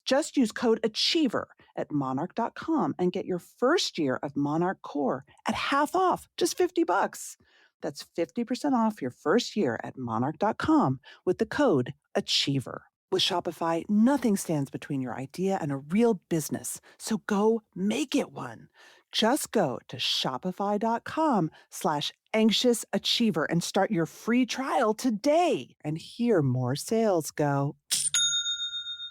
Just use code ACHIEVER at monarch.com and get your first year of Monarch Core at half off, just $50. That's 50% off your first year at monarch.com with the code ACHIEVER. With Shopify, nothing stands between your idea and a real business. So go make it one. Just go to shopify.com/anxiousachiever and start your free trial today and hear more sales go.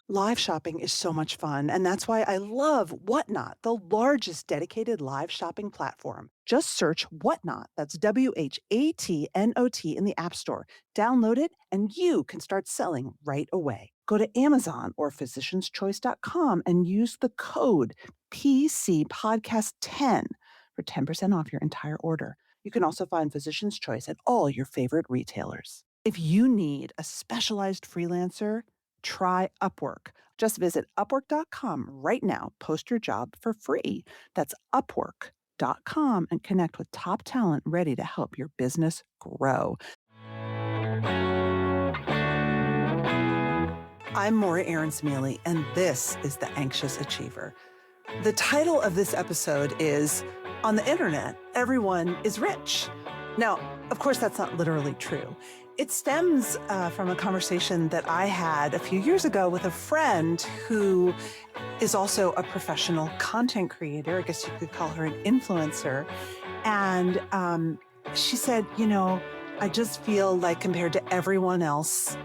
Live shopping is so much fun, and that's why I love Whatnot, the largest dedicated live shopping platform. Just search Whatnot, that's WHATNOT, in the App Store. Download it, and you can start selling right away. Go to Amazon or physicianschoice.com and use the code PCPodcast10 for 10% off your entire order. You can also find Physician's Choice at all your favorite retailers. If you need a specialized freelancer, try Upwork. Just visit upwork.com right now. Post your job for free. That's upwork.com and connect with top talent ready to help your business grow. I'm Maura Aarons-Mele, and this is The Anxious Achiever. The title of this episode is, On the Internet, Everyone is Rich. Now, of course, that's not literally true. It stems from a conversation that I had a few years ago with a friend who is also a professional content creator. I guess you could call her an influencer. And she said, I just feel like compared to everyone else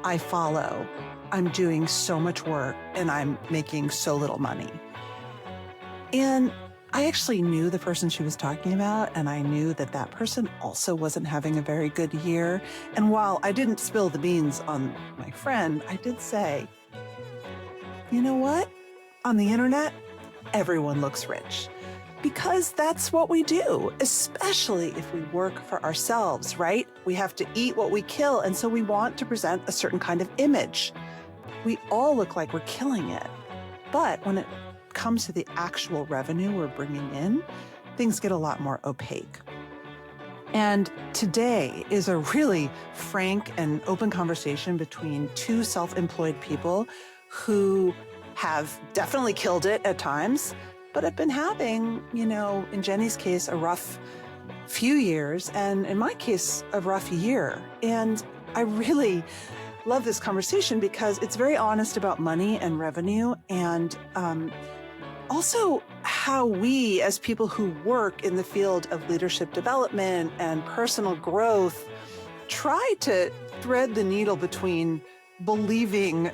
I follow, I'm doing so much work and I'm making so little money. And I actually knew the person she was talking about, and I knew that that person also wasn't having a very good year. And while I didn't spill the beans on my friend, I did say, you know what? On the internet, everyone looks rich. Because that's what we do, especially if we work for ourselves, right? We have to eat what we kill, and so we want to present a certain kind of image. We all look like we're killing it. But when it comes to the actual revenue we're bringing in, things get a lot more opaque. And today is a really frank and open conversation between two self-employed people who have definitely killed it at times, but have been having, in Jenny's case, a rough few years, and in my case, a rough year. And I really love this conversation because it's very honest about money and revenue, and also how we, as people who work in the field of leadership development and personal growth, try to thread the needle between believing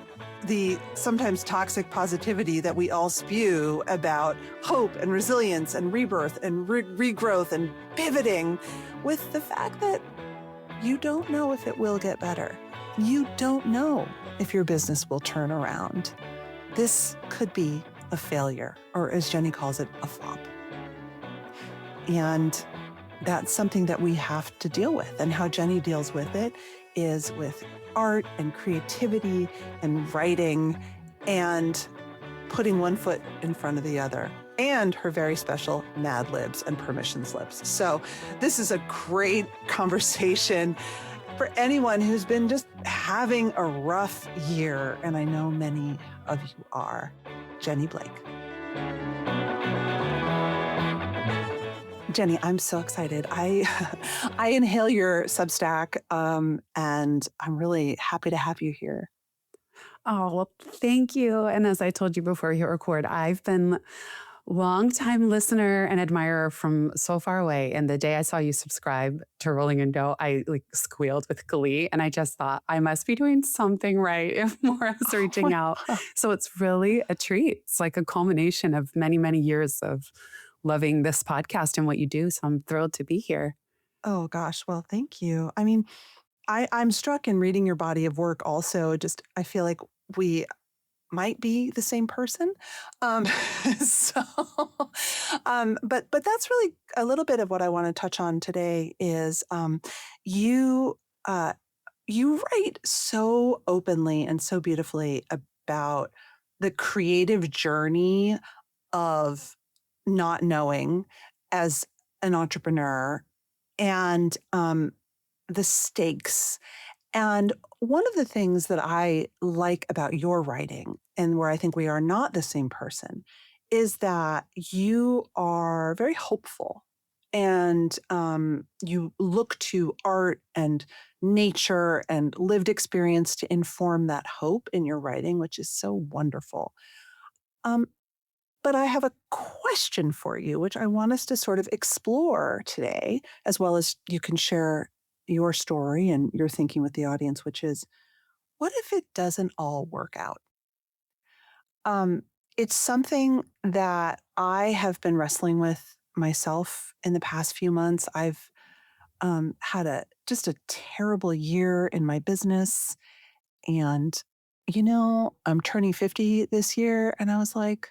the sometimes toxic positivity that we all spew about hope and resilience and rebirth and regrowth and pivoting, with the fact that you don't know if it will get better. You don't know if your business will turn around. This could be a failure, or as Jenny calls it, a flop. And that's something that we have to deal with. And how Jenny deals with it is with art and creativity and writing and putting one foot in front of the other, and her very special Mad Libs and permission slips. So this is a great conversation for anyone who's been just having a rough year, and I know many of you are. Jenny Blake. Jenny, I'm so excited. I inhale your Substack, and I'm really happy to have you here. Oh, well, thank you. And as I told you before you record, I've been longtime listener and admirer from so far away. And the day I saw you subscribe to Rolling in Dough, I squealed with glee. And I just thought, I must be doing something right if Maura's reaching out. So it's really a treat. It's like a culmination of many, many years of loving this podcast and what you do. So I'm thrilled to be here. Oh, gosh. Well, thank you. I mean, I'm struck in reading your body of work also. I feel like we might be the same person. So, but that's really a little bit of what I want to touch on today is you write so openly and so beautifully about the creative journey of not knowing as an entrepreneur and the stakes. And one of the things that I like about your writing and where I think we are not the same person, is that you are very hopeful and you look to art and nature and lived experience to inform that hope in your writing, which is so wonderful. Um, but I have a question for you, which I want us to sort of explore today, as well as you can share your story and your thinking with the audience, which is, what if it doesn't all work out? Um, it's something that I have been wrestling with myself in the past few months. I've had just a terrible year in my business, and I'm turning 50 this year, and I was like,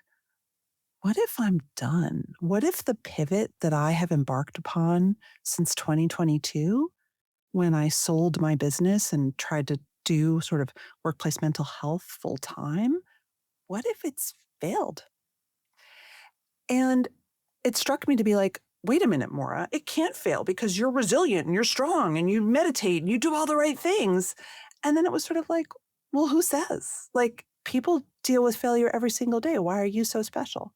what if I'm done? What if the pivot that I have embarked upon since 2022, when I sold my business and tried to do sort of workplace mental health full time, what if it's failed? And it struck me to be like, wait a minute, Maura, it can't fail because you're resilient and you're strong and you meditate and you do all the right things. And then it was sort of like, well, who says? Like, people deal with failure every single day. Why are you so special?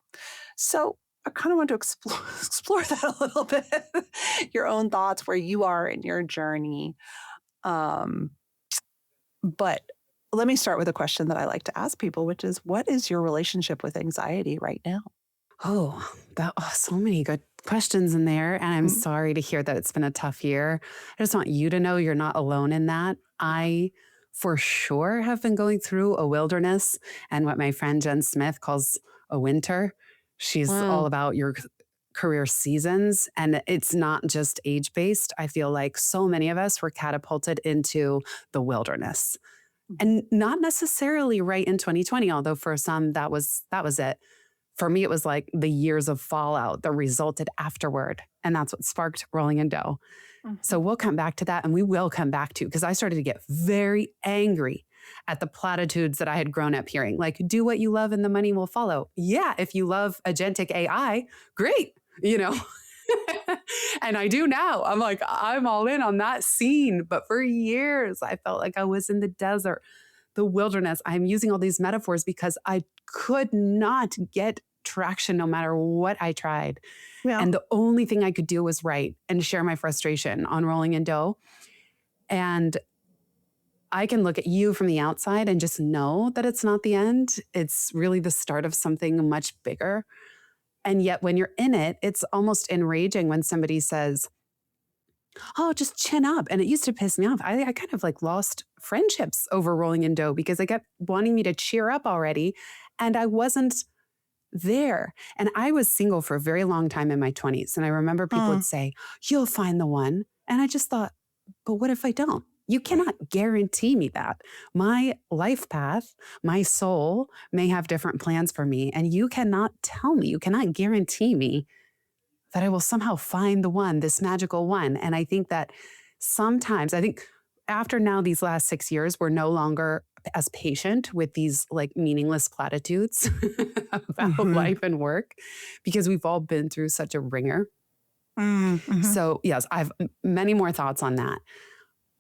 So I kind of want to explore that a little bit, your own thoughts, where you are in your journey. Um, but let me start with a question that I like to ask people, which is, what is your relationship with anxiety right now? So many good questions in there. And I'm Mm. sorry to hear that it's been a tough year. I just want you to know you're not alone in that. I, for sure, have been going through a wilderness and what my friend Jen Smith calls a winter. She's all Mm. about your career seasons, and it's not just age based. I feel like so many of us were catapulted into the wilderness, and not necessarily right in 2020, although for some that was it. For me, it was like the years of fallout that resulted afterward. And that's what sparked Rolling in Dough. So Mhm. we'll come back to that, and we will come back to, because I started to get very angry at the platitudes that I had grown up hearing, like, do what you love and the money will follow. Yeah, if you love agentic AI, great, you know. And I do now. I'm like, I'm all in on that scene. But for years, I felt like I was in the desert, the wilderness. I'm using all these metaphors because I could not get traction no matter what I tried. Yeah. And the only thing I could do was write and share my frustration on Rolling in Dough. And I can look at you from the outside and just know that it's not the end. It's really the start of something much bigger. And yet, when you're in it, it's almost enraging when somebody says, oh, just chin up. And it used to piss me off. I kind of like lost friendships over Rolling in Dough because they kept wanting me to cheer up already. And I wasn't there. And I was single for a very long time in my 20s. And I remember people would Mm. say, you'll find the one. And I just thought, but what if I don't? You cannot guarantee me that. My life path, my soul may have different plans for me. And you cannot tell me, you cannot guarantee me that I will somehow find the one, this magical one. And I think that sometimes, I think after now these last 6 years, we're no longer as patient with these like meaningless platitudes about Mhm. life and work, because we've all been through such a ringer. Mhm. So yes, I've many more thoughts on that.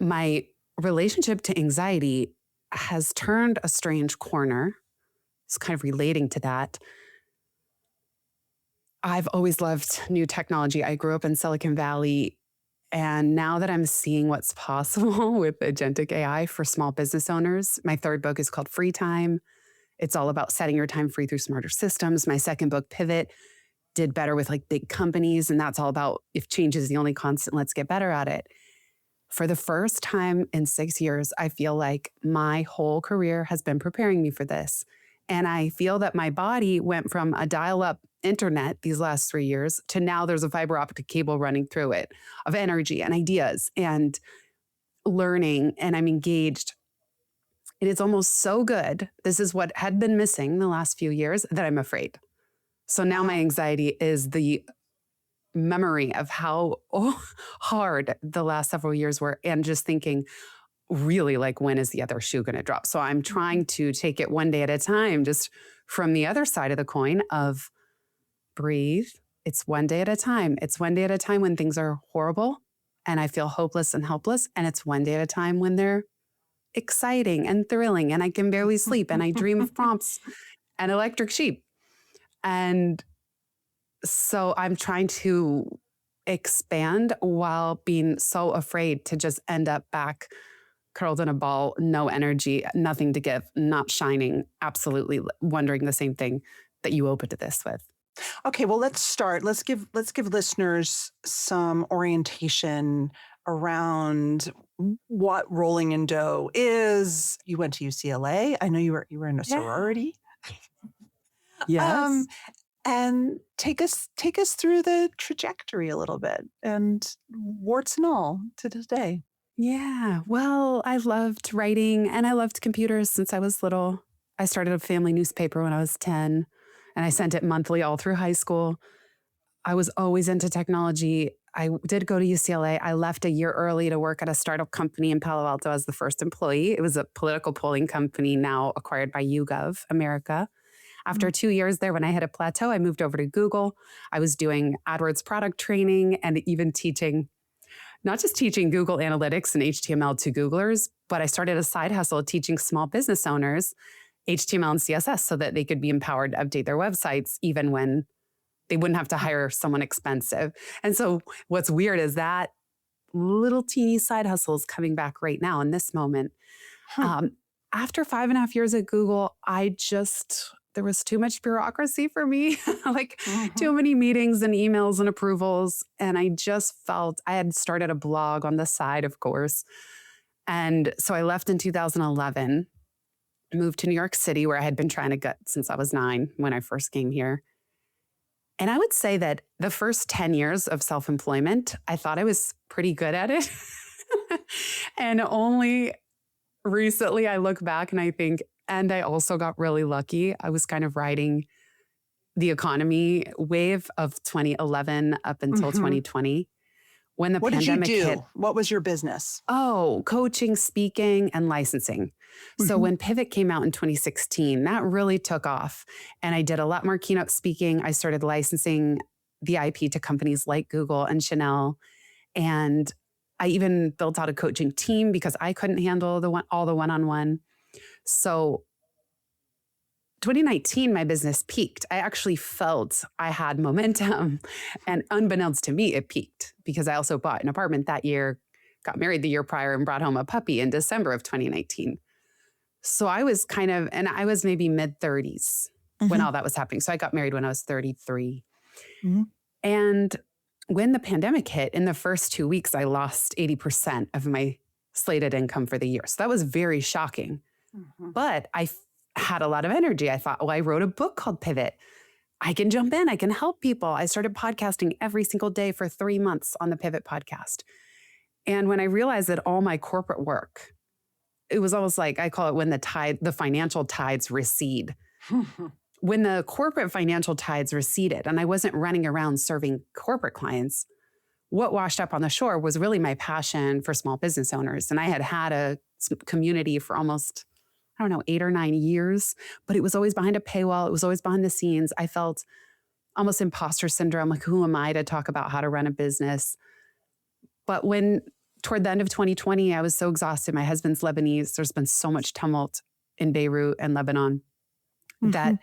My relationship to anxiety has turned a strange corner. It's kind of relating to that. I've always loved new technology. I grew up in Silicon Valley. And now that I'm seeing what's possible with agentic AI for small business owners, my third book is called Free Time. It's all about setting your time free through smarter systems. My second book, Pivot, did better with like big companies. And that's all about, if change is the only constant, let's get better at it. For the first time in 6 years, I feel like my whole career has been preparing me for this. And I feel that my body went from a dial up internet these last 3 years to now there's a fiber optic cable running through it of energy and ideas and learning. And I'm engaged. And it's almost so good. This is what had been missing the last few years, that I'm afraid. So now my Wow. anxiety is the memory of how hard the last several years were, and just thinking, really, like, when is the other shoe going to drop? So I'm Mhm. trying to take it one day at a time, just from the other side of the coin of breathe. It's one day at a time. It's one day at a time when things are horrible and I feel hopeless and helpless. And it's one day at a time when they're exciting and thrilling, and I can barely sleep, and I dream of prompts and electric sheep. And so I'm trying to expand while being so afraid to just end up back curled in a ball, no energy, nothing to give, not shining, absolutely wondering the same thing that you opened to this with. Okay, well, let's start. Let's give listeners some orientation around what rolling in dough is. You went to UCLA. I know you were in a sorority. Yes. And take us through the trajectory a little bit and warts and all to today. Yeah. Well, I loved writing and I loved computers since I was little. I started a family newspaper when I was 10 and I sent it monthly all through high school. I was always into technology. I did go to UCLA. I left a year early to work at a startup company in Palo Alto as the first employee. It was a political polling company now acquired by YouGov America. After 2 years there, when I hit a plateau, I moved over to Google. I was doing AdWords product training and even not just teaching Google Analytics and HTML to Googlers, but I started a side hustle teaching small business owners HTML and CSS so that they could be empowered to update their websites even when they wouldn't have to hire someone expensive. And so what's weird is that little teeny side hustle is coming back right now in this moment. After 5.5 years at Google, there was too much bureaucracy for me, too many meetings and emails and approvals. And I just felt I had started a blog on the side, of course. And so I left in 2011, moved to New York City, where I had been trying to get since I was 9 when I first came here. And I would say that the first 10 years of self-employment, I thought I was pretty good at it. And only recently I look back and I think, and I also got really lucky. I was kind of riding the economy wave of 2011 up until 2020. When the pandemic hit. What did you do? What was your business? Oh, coaching, speaking, and licensing. So when Pivot came out in 2016, that really took off. And I did a lot more keynote speaking. I started licensing the IP to companies like Google and Chanel. And I even built out a coaching team because I couldn't handle all the one-on-one. So 2019, my business peaked. I actually felt I had momentum. And unbeknownst to me, it peaked because I also bought an apartment that year, got married the year prior, and brought home a puppy in December of 2019. So I was I was maybe mid-30s when all that was happening. So I got married when I was 33. And when the pandemic hit, in the first 2 weeks, I lost 80% of my slated income for the year. So that was very shocking. But I had a lot of energy. I thought, I wrote a book called Pivot. I can jump in. I can help people. I started podcasting every single day for 3 months on the Pivot podcast. And when I realized that all my corporate work, it was almost like, I call it when the financial tides recede. When the corporate financial tides receded and I wasn't running around serving corporate clients, what washed up on the shore was really my passion for small business owners. And I had a community for almost, 8 or 9 years, but it was always behind a paywall. It was always behind the scenes. I felt almost imposter syndrome. Like, who am I to talk about how to run a business? But toward the end of 2020, I was so exhausted. My husband's Lebanese. There's been so much tumult in Beirut and Lebanon that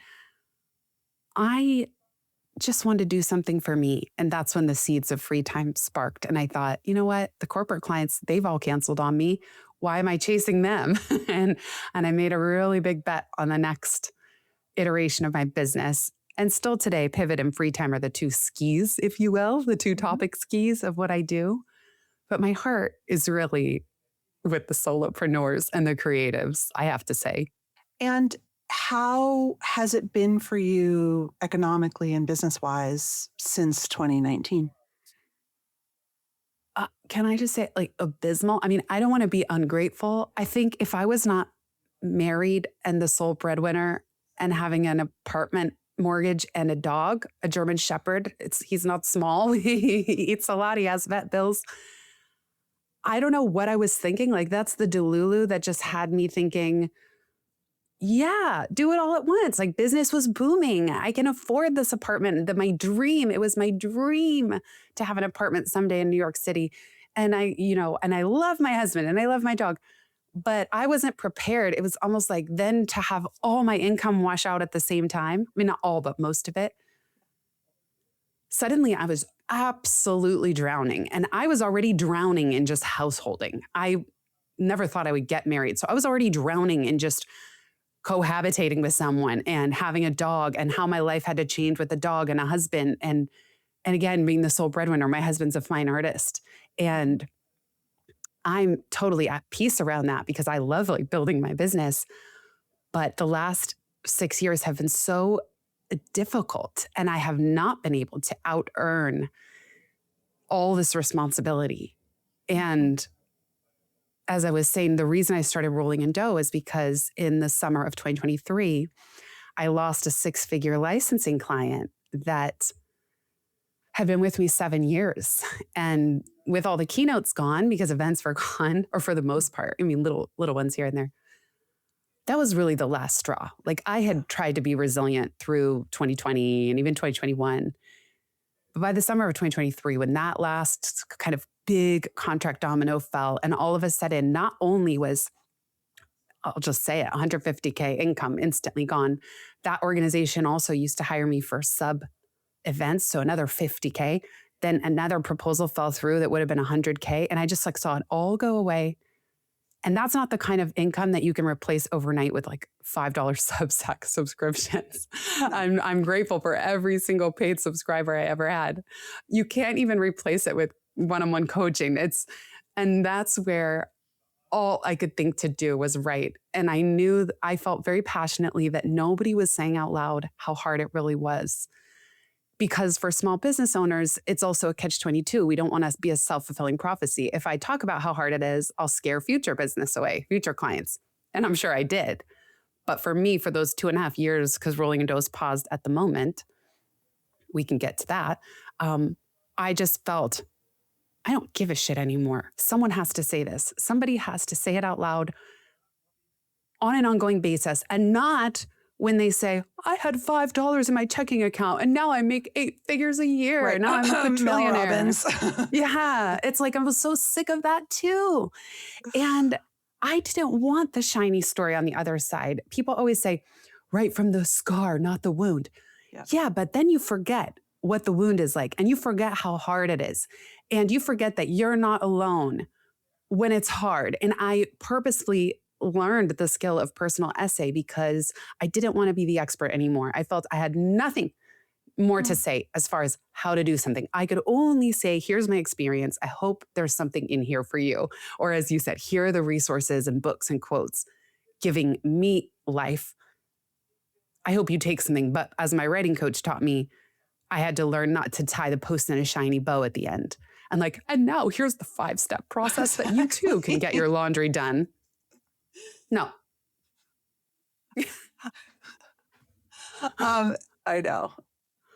I just wanted to do something for me. And that's when the seeds of free time sparked. And I thought, you know what? The corporate clients, they've all canceled on me. Why am I chasing them? and I made a really big bet on the next iteration of my business. And still today, Pivot and free time are the two skis, if you will, the two topic skis of what I do. But my heart is really with the solopreneurs and the creatives, I have to say. And how has it been for you economically and business-wise since 2019? Can I just say, abysmal? I mean, I don't want to be ungrateful. I think if I was not married and the sole breadwinner and having an apartment mortgage and a dog, a German Shepherd, he's not small. He eats a lot. He has vet bills. I don't know what I was thinking. That's the delulu that just had me thinking, yeah, do it all at once. Business was booming. I can afford this apartment. It was my dream to have an apartment someday in New York City. And I love my husband and I love my dog, but I wasn't prepared. It was almost like then to have all my income wash out at the same time. I mean, not all, but most of it. Suddenly I was absolutely drowning, and I was already drowning in just householding. I never thought I would get married. So I was already drowning in just cohabitating with someone and having a dog, and how my life had to change with a dog and a husband. And again, being the sole breadwinner, my husband's a fine artist. And I'm totally at peace around that because I love like building my business. But the last 6 years have been so difficult, and I have not been able to out earn all this responsibility. And as I was saying, the reason I started rolling in dough is because in the summer of 2023, I lost a 6-figure licensing client that had been with me 7 years. And with all the keynotes gone because events were gone, or for the most part, I mean, little ones here and there, that was really the last straw. Like I had tried to be resilient through 2020 and even 2021. But by the summer of 2023, when that last kind of big contract domino fell, and all of a sudden, not only was, I'll just say it, 150K income instantly gone, that organization also used to hire me for sub events, so another 50K. Then another proposal fell through that would have been 100K. And I just like saw it all go away. And that's not the kind of income that you can replace overnight with like $5 Substack subscriptions. I'm grateful for every single paid subscriber I ever had. You can't even replace it with one-on-one coaching. And that's where all I could think to do was write. And I knew, I felt very passionately that nobody was saying out loud how hard it really was. Because for small business owners, it's also a catch-22. We don't want to be a self-fulfilling prophecy. If I talk about how hard it is, I'll scare future business away, future clients. And I'm sure I did. But for me, for those 2.5 years, because Rolling in Dough is paused at the moment, we can get to that. I just felt, I don't give a shit anymore. Someone has to say this. Somebody has to say it out loud on an ongoing basis, and not when they say, I had $5 in my checking account and now I make 8 figures a year. Right. Now I'm a Mel quadrillionaire. Robbins. Yeah. It's like, I was so sick of that too. And I didn't want the shiny story on the other side. People always say, write from the scar, not the wound. Yeah, but then you forget what the wound is like, and you forget how hard it is. And you forget that you're not alone when it's hard. And I purposefully learned the skill of personal essay because I didn't want to be the expert anymore. I felt I had nothing more to say as far as how to do something. I could only say, here's my experience. I hope there's something in here for you. Or as you said, here are the resources and books and quotes giving me life. I hope you take something. But as my writing coach taught me, I had to learn not to tie the post in a shiny bow at the end. And like, and now here's the 5-step process that you too can get your laundry done. No. I know.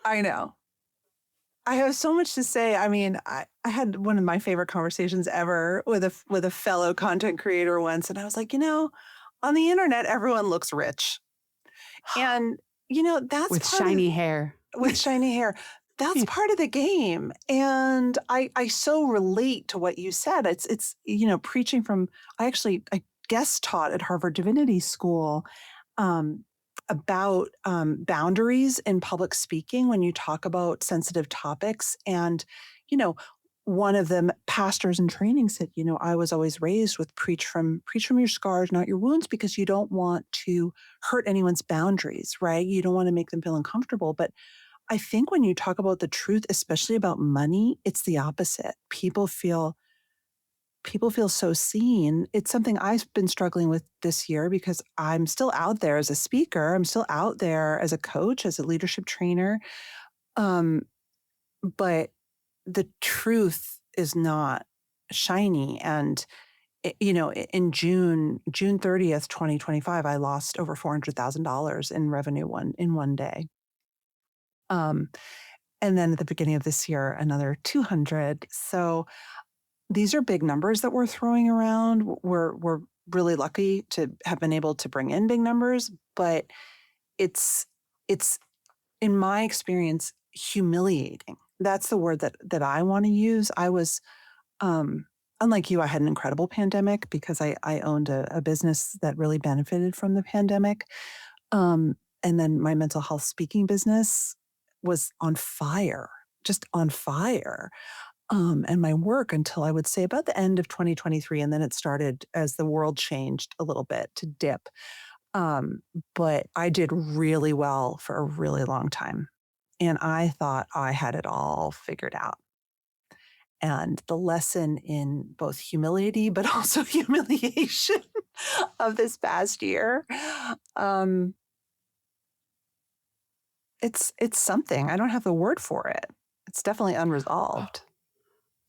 I have so much to say. I mean, I had one of my favorite conversations ever with a fellow content creator once. And I was like, on the internet, everyone looks rich. And, that's with shiny hair. With shiny hair. That's part of the game. And I so relate to what you said. It's preaching from, I guest taught at Harvard Divinity School about boundaries in public speaking when you talk about sensitive topics. And, one of them, pastors in training, said, I was always raised with preach from your scars, not your wounds, because you don't want to hurt anyone's boundaries, right? You don't want to make them feel uncomfortable. But I think when you talk about the truth, especially about money, it's the opposite. People feel so seen. It's something I've been struggling with this year because I'm still out there as a speaker. I'm still out there as a coach, as a leadership trainer. But the truth is not shiny. And, in June 30th, 2025, I lost over $400,000 in revenue in one day. And then at the beginning of this year, another 200. So these are big numbers that we're throwing around. We're really lucky to have been able to bring in big numbers, but it's in my experience humiliating. That's the word that I want to use. I was unlike you, I had an incredible pandemic because I owned a business that really benefited from the pandemic. And then my mental health speaking business was on fire, just on fire. And my work until I would say about the end of 2023. And then it started as the world changed a little bit to dip. Um, but I did really well for a really long time. And I thought I had it all figured out. And the lesson in both humility, but also humiliation of this past year, um, it's something. I don't have the word for it. It's definitely unresolved.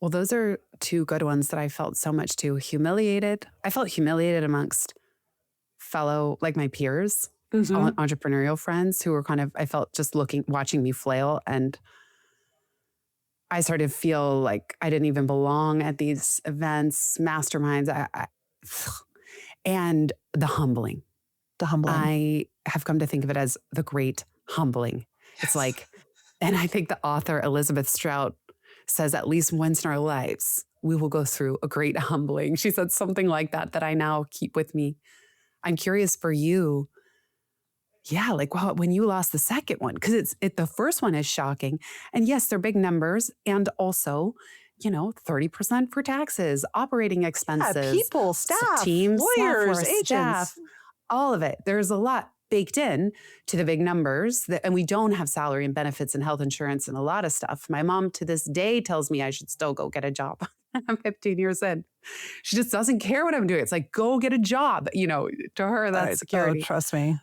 Well, those are two good ones that I felt so much too. Humiliated. I felt humiliated amongst fellow, like my peers, Mm-hmm. entrepreneurial friends who were kind of, I felt just watching me flail. And I started to feel like I didn't even belong at these events, masterminds. And the humbling. The humbling. I have come to think of it as the great humbling. It's Yes. like, and I think the author Elizabeth Strout says at least once in our lives, we will go through a great humbling. She said something like that I now keep with me. I'm curious for you. Yeah, like when you lost the second one, because the first one is shocking. And yes, they're big numbers. And also, 30% for taxes, operating expenses, People, staff, team, lawyers, software, agents. staff, all of it. There's a lot baked in to the big numbers and we don't have salary and benefits and health insurance and a lot of stuff. My mom to this day tells me I should still go get a job. I'm 15 years in. She just doesn't care what I'm doing. It's like, go get a job. To her, that's security. Oh, trust me.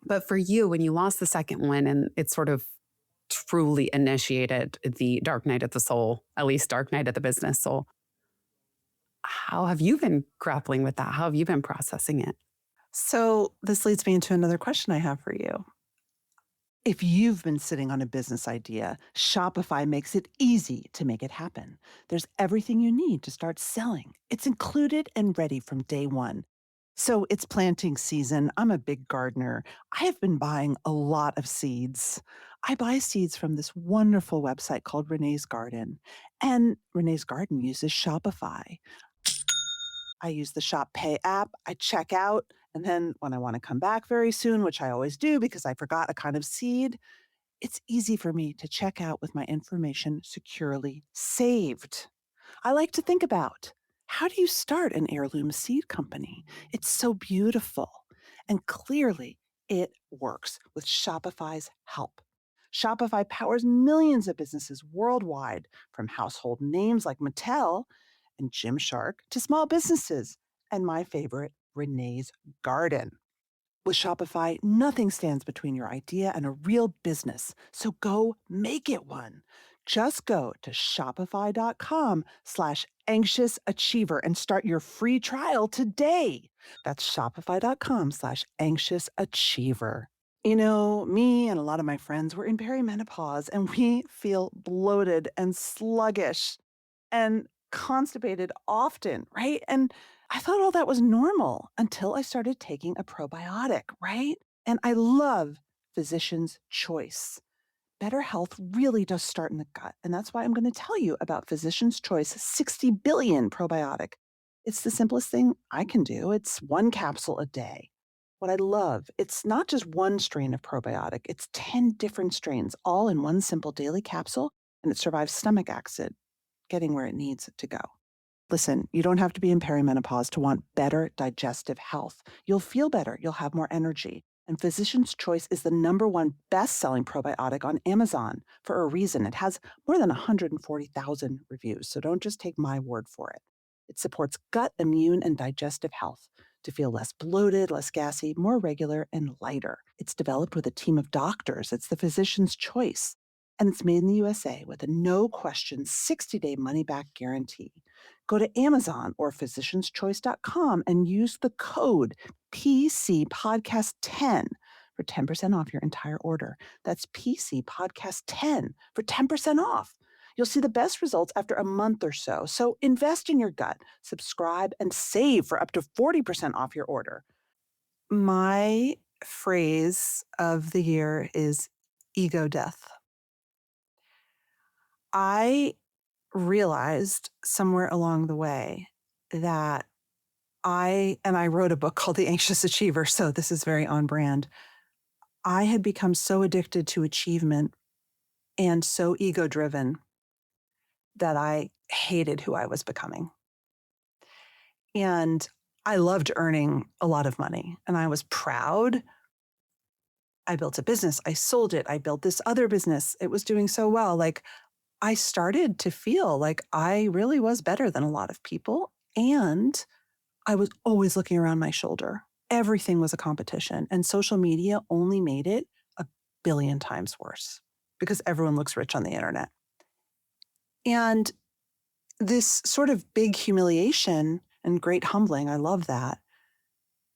But for you, when you lost the second one and it sort of truly initiated the dark night of the soul, at least dark night of the business soul, how have you been grappling with that? How have you been processing it? So this leads me into another question I have for you. If you've been sitting on a business idea, Shopify makes it easy to make it happen. There's everything you need to start selling. It's included and ready from day one. So it's planting season. I'm a big gardener. I have been buying a lot of seeds. I buy seeds from this wonderful website called Renee's Garden. And Renee's Garden uses Shopify. I use the Shop Pay app. I check out. And then when I want to come back very soon, which I always do because I forgot a kind of seed, it's easy for me to check out with my information securely saved. I like to think about, how do you start an heirloom seed company? It's so beautiful. And clearly, it works with Shopify's help. Shopify powers millions of businesses worldwide, from household names like Mattel and Gymshark to small businesses, and my favorite, Renee's Garden. With Shopify, nothing stands between your idea and a real business. So go make it one. Just go to shopify.com/anxiousachiever and start your free trial today. That's shopify.com/anxiousachiever. Me and a lot of my friends were in perimenopause and we feel bloated and sluggish and constipated often, right? And I thought all that was normal until I started taking a probiotic, right? And I love Physician's Choice. Better health really does start in the gut. And that's why I'm going to tell you about Physician's Choice 60 billion probiotic. It's the simplest thing I can do. It's one capsule a day. What I love, it's not just one strain of probiotic, it's 10 different strains, all in one simple daily capsule, and it survives stomach acid, getting where it needs to go. Listen, you don't have to be in perimenopause to want better digestive health. You'll feel better, you'll have more energy. And Physician's Choice is the #1 best-selling probiotic on Amazon for a reason. It has more than 140,000 reviews, so don't just take my word for it. It supports gut, immune, and digestive health to feel less bloated, less gassy, more regular, and lighter. It's developed with a team of doctors. It's the Physician's Choice. And it's made in the USA with a no-question 60-day money-back guarantee. Go to Amazon or physicianschoice.com and use the code PCPodcast10 for 10% off your entire order. That's PCPodcast10 for 10% off. You'll see the best results after a month or so. So invest in your gut, subscribe, and save for up to 40% off your order. My phrase of the year is ego death. I realized somewhere along the way that I wrote a book called The Anxious Achiever, so this is very on brand. I had become so addicted to achievement and so ego-driven that I hated who I was becoming. And I loved earning a lot of money, and I was proud. I built a business. I sold it. I built this other business. It was doing so well. Like, I started to feel like I really was better than a lot of people. And I was always looking around my shoulder. Everything was a competition. And social media only made it a billion times worse because everyone looks rich on the internet. And this sort of big humiliation and great humbling, I love that,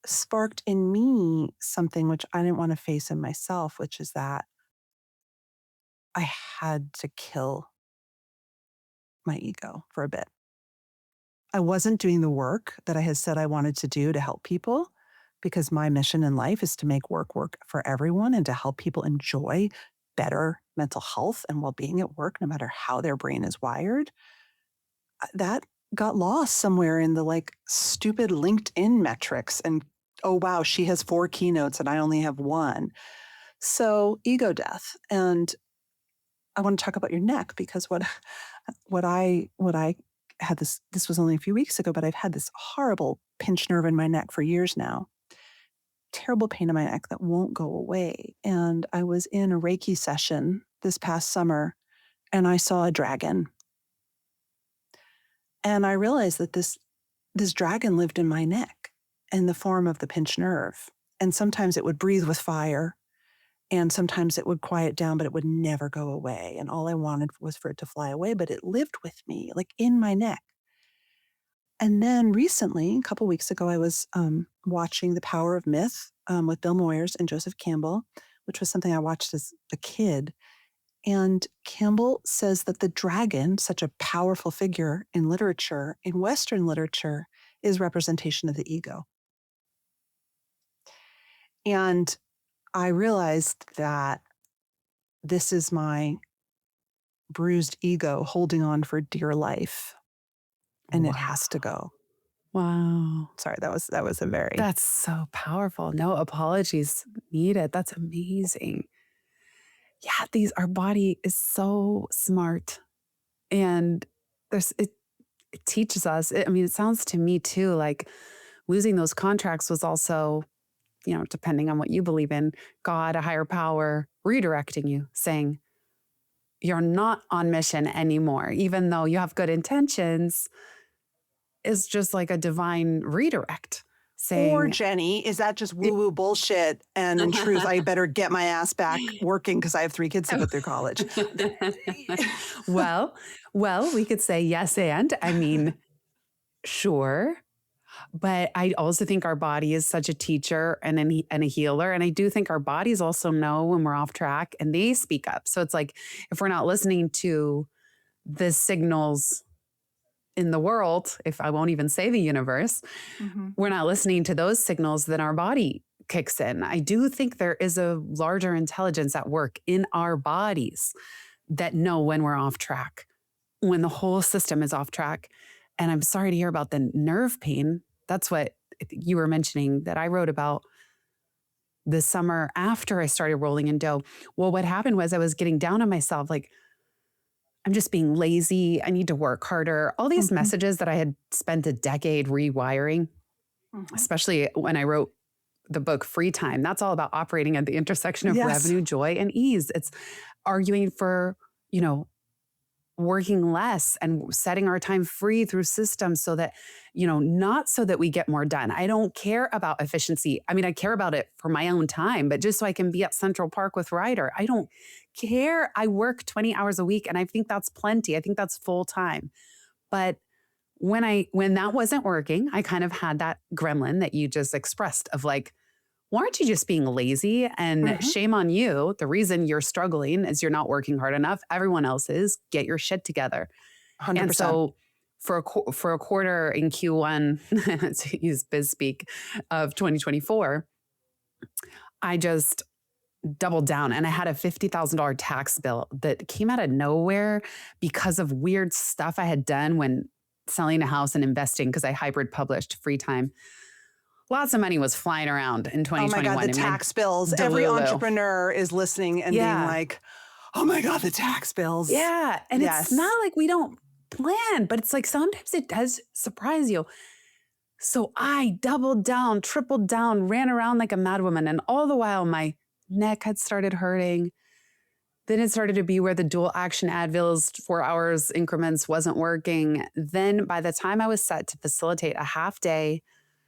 sparked in me something which I didn't want to face in myself, which is that I had to kill my ego for a bit. I wasn't doing the work that I had said I wanted to do to help people, because my mission in life is to make work for everyone and to help people enjoy better mental health and well-being at work, no matter how their brain is wired. That got lost somewhere in the like stupid LinkedIn metrics. And oh, wow, she has 4 keynotes and I only have 1. So ego death. And I want to talk about your neck, because what I had this was only a few weeks ago, but I've had this horrible pinched nerve in my neck for years now. Terrible pain in my neck that won't go away. And I was in a Reiki session this past summer and I saw a dragon. And I realized that this dragon lived in my neck in the form of the pinched nerve. And sometimes it would breathe with fire, and sometimes it would quiet down, but it would never go away. And all I wanted was for it to fly away, but it lived with me, like in my neck. And then recently, a couple weeks ago, I was watching The Power of Myth with Bill Moyers and Joseph Campbell, which was something I watched as a kid. And Campbell says that the dragon, such a powerful figure in literature, in Western literature, is representation of the ego. And I realized that this is my bruised ego holding on for dear life, and Wow. it has to go. Wow. Sorry, that was a very... That's so powerful. No apologies needed. That's amazing. Yeah, our body is so smart, and it teaches us. It sounds to me too like losing those contracts was also, depending on what you believe in, God, a higher power, redirecting you, saying you're not on mission anymore, even though you have good intentions. Is just like a divine redirect. Saying, or Jenny, is that just woo-woo bullshit? And in truth, I better get my ass back working because I have 3 kids to put through college. well, we could say yes and. Sure. But I also think our body is such a teacher and a healer. And I do think our bodies also know when we're off track and they speak up. So it's like, if we're not listening to the signals in the world, if I won't even say the universe, we're not listening to those signals, then our body kicks in. I do think there is a larger intelligence at work in our bodies that know when we're off track, when the whole system is off track. And I'm sorry to hear about the nerve pain. That's what you were mentioning that I wrote about this summer after I started rolling in dough. Well, what happened was I was getting down on myself, like, I'm just being lazy. I need to work harder. All these messages that I had spent a decade rewiring, especially when I wrote the book Free Time. That's all about operating at the intersection of revenue, joy, and ease. It's arguing for, working less and setting our time free through systems so that, not so that we get more done. I don't care about efficiency. I care about it for my own time, but just so I can be at Central Park with Ryder. I don't care. I work 20 hours a week and I think that's plenty. I think that's full time. But when that wasn't working, I kind of had that gremlin that you just expressed of like, why aren't you just being lazy? And shame on you. The reason you're struggling is you're not working hard enough. Everyone else is. Get your shit together. 100%. And so for a quarter in Q1, to use biz speak, of 2024, I just doubled down, and I had a $50,000 tax bill that came out of nowhere because of weird stuff I had done when selling a house and investing, because I hybrid published free time. Lots of money was flying around in 2021. Oh my God, the tax bills. Every entrepreneur is listening and being like, oh my God, the tax bills. Yeah. And it's not like we don't plan, but it's like sometimes it does surprise you. So I doubled down, tripled down, ran around like a madwoman. And all the while, my neck had started hurting. Then it started to be where the dual action Advils 4 hours increments wasn't working. Then by the time I was set to facilitate a half-day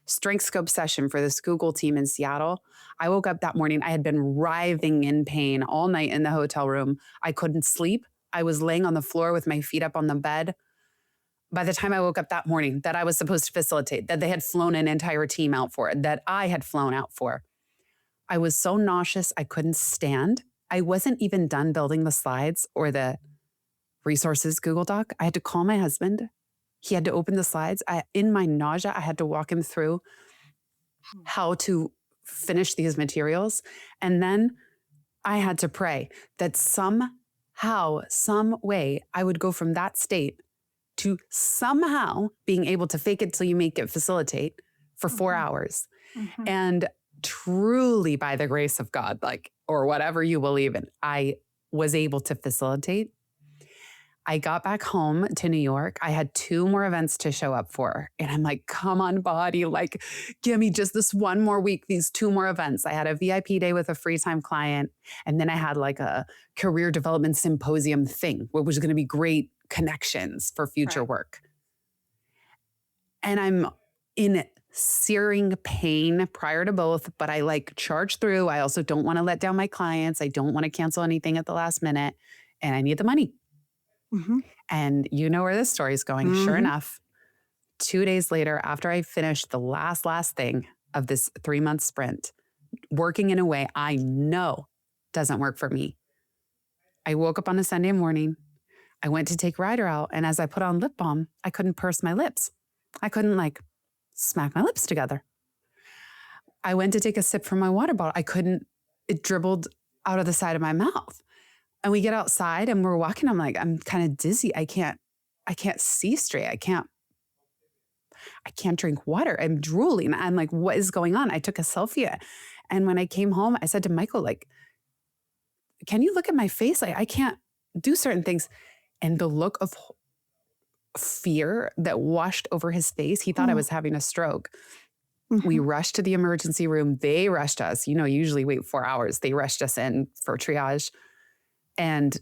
strength scope session for this Google team in Seattle, I woke up that morning. I had been writhing in pain all night in the hotel room. I couldn't sleep. I was laying on the floor with my feet up on the bed. By the time I woke up that morning that I was supposed to facilitate, that they had flown an entire team out for, that I had flown out for, I was so nauseous I couldn't stand. I wasn't even done building the slides or the resources Google Doc. I had to call my husband. He had to open the slides. In my nausea, I had to walk him through how to finish these materials. And then I had to pray that somehow, some way, I would go from that state to somehow being able to fake it till you make it facilitate for 4 hours. And truly by the grace of God, or whatever you believe in, I was able to facilitate. I got back home to New York. I had 2 more events to show up for. And I'm like, come on, body, give me just this one more week, these 2 more events. I had a VIP day with a free time client. And then I had a career development symposium thing, which was going to be great connections for future work. And I'm in searing pain prior to both, but I charge through. I also don't want to let down my clients. I don't want to cancel anything at the last minute, and I need the money. And you know where this story is going. Sure enough, 2 days later, after I finished the last thing of this 3-month sprint, working in a way I know doesn't work for me, I woke up on a Sunday morning. I went to take Ryder out, and as I put on lip balm, I couldn't purse my lips. I couldn't smack my lips together. I went to take a sip from my water bottle. I couldn't, it dribbled out of the side of my mouth. And we get outside and we're walking. I'm I'm kind of dizzy. I can't see straight. I can't drink water. I'm drooling. I'm like, what is going on? I took a selfie. And when I came home, I said to Michael, can you look at my face? I can't do certain things. And the look of fear that washed over his face, he thought I was having a stroke. We rushed to the emergency room. They rushed us, usually wait 4 hours. They rushed us in for triage. And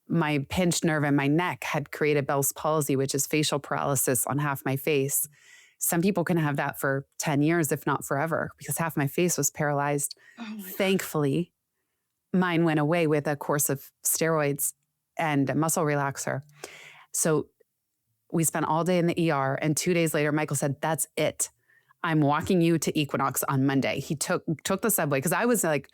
my pinched nerve in my neck had created Bell's palsy, which is facial paralysis on half my face. Some people can have that for 10 years, if not forever, because half my face was paralyzed. Thankfully, mine went away with a course of steroids and a muscle relaxer. So we spent all day in the ER. And 2 days later, Michael said, that's it. I'm walking you to Equinox on Monday. He took the subway because I was like,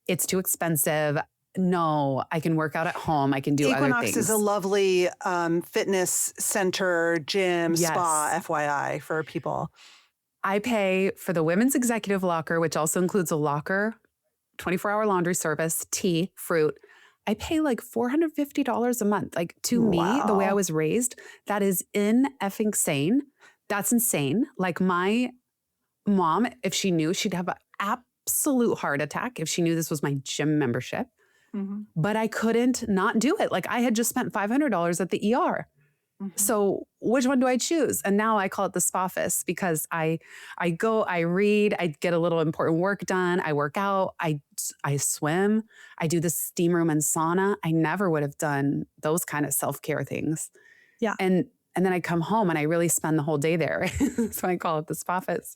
it's too expensive. No, I can work out at home. I can do other things. Equinox is a lovely fitness center, gym, spa, FYI, for people. I pay for the women's executive locker, which also includes a locker, 24-hour laundry service, tea, fruit. I pay $450 a month. To me, the way I was raised, that is effing sane. That's insane. My mom, if she knew, she'd have an absolute heart attack if she knew this was my gym membership. But I couldn't not do it. I had just spent $500 at the ER. So which one do I choose? And now I call it the Spoffice because I go, I read, I get a little important work done. I work out, I swim, I do the steam room and sauna. I never would have done those kind of self-care things. Yeah. And then I come home and I really spend the whole day there. So I call it the Spoffice.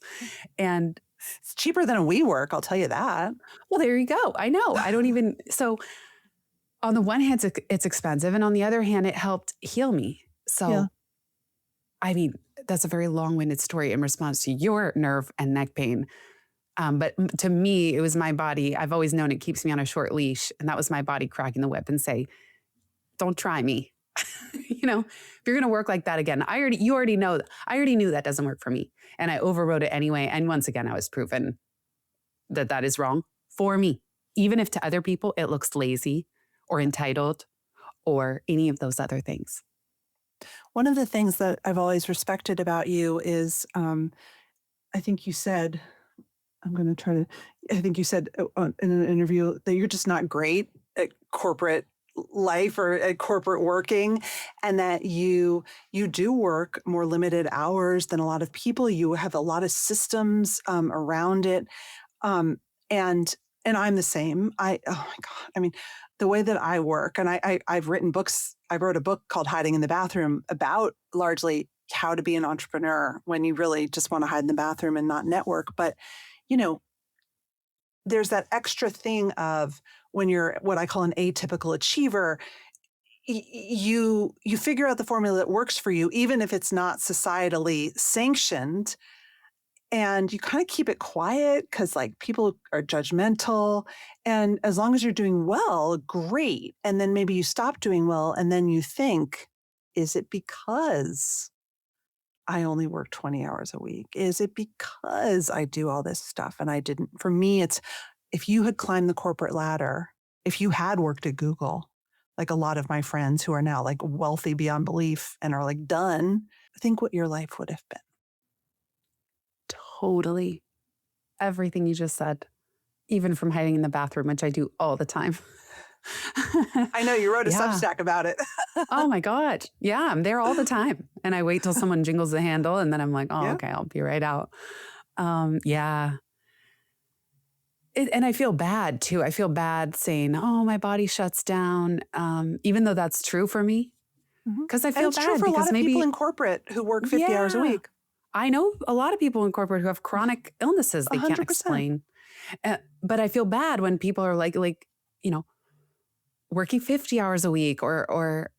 And it's cheaper than a WeWork, I'll tell you that. Well, there you go. I know. I don't even, so on the one hand, it's expensive. And on the other hand, it helped heal me. So, I mean, that's a very long-winded story in response to your nerve and neck pain. But to me, it was my body. I've always known it keeps me on a short leash. And that was my body cracking the whip and say, don't try me. If you're going to work like that again, I already knew that doesn't work for me. And I overrode it anyway. And once again, I was proven that is wrong for me. even if to other people it looks lazy or entitled or any of those other things. One of the things that I've always respected about you is, I think you said, I'm going to try to, I think you said in an interview that you're just not great at corporate life or at corporate working, and that you do work more limited hours than a lot of people. You have a lot of systems around it. And I'm the same. Oh my God. I mean, the way that I work, and I've written books. I wrote a book called Hiding in the Bathroom about largely how to be an entrepreneur when you really just want to hide in the bathroom and not network. But, you know, there's that extra thing of when you're what I call an atypical achiever, you figure out the formula that works for you, even if it's not societally sanctioned. And you kind of keep it quiet because like people are judgmental. And as long as you're doing well, great. And then maybe you stop doing well. And then you think, is it because I only work 20 hours a week? Is it because I do all this stuff and I didn't? For me, it's if you had climbed the corporate ladder, if you had worked at Google, like a lot of my friends who are now like wealthy beyond belief and are like done, think what your life would have been. Totally. Everything you just said, even from hiding in the bathroom, which I do all the time. I know you wrote a Yeah. Substack about it. Oh my God. Yeah, I'm there all the time. And I wait till someone jingles the handle and then I'm like, oh, Yeah. okay, I'll be right out. Yeah. And I feel bad too. I feel bad saying, oh, my body shuts down, even though that's true for me. Because I And feel it's bad true for a because lot of maybe people in corporate who work 50 hours a Yeah. week. I know a lot of people in corporate who have chronic illnesses they can't 100%. explain. But I feel bad when people are like, you know, working 50 hours a week or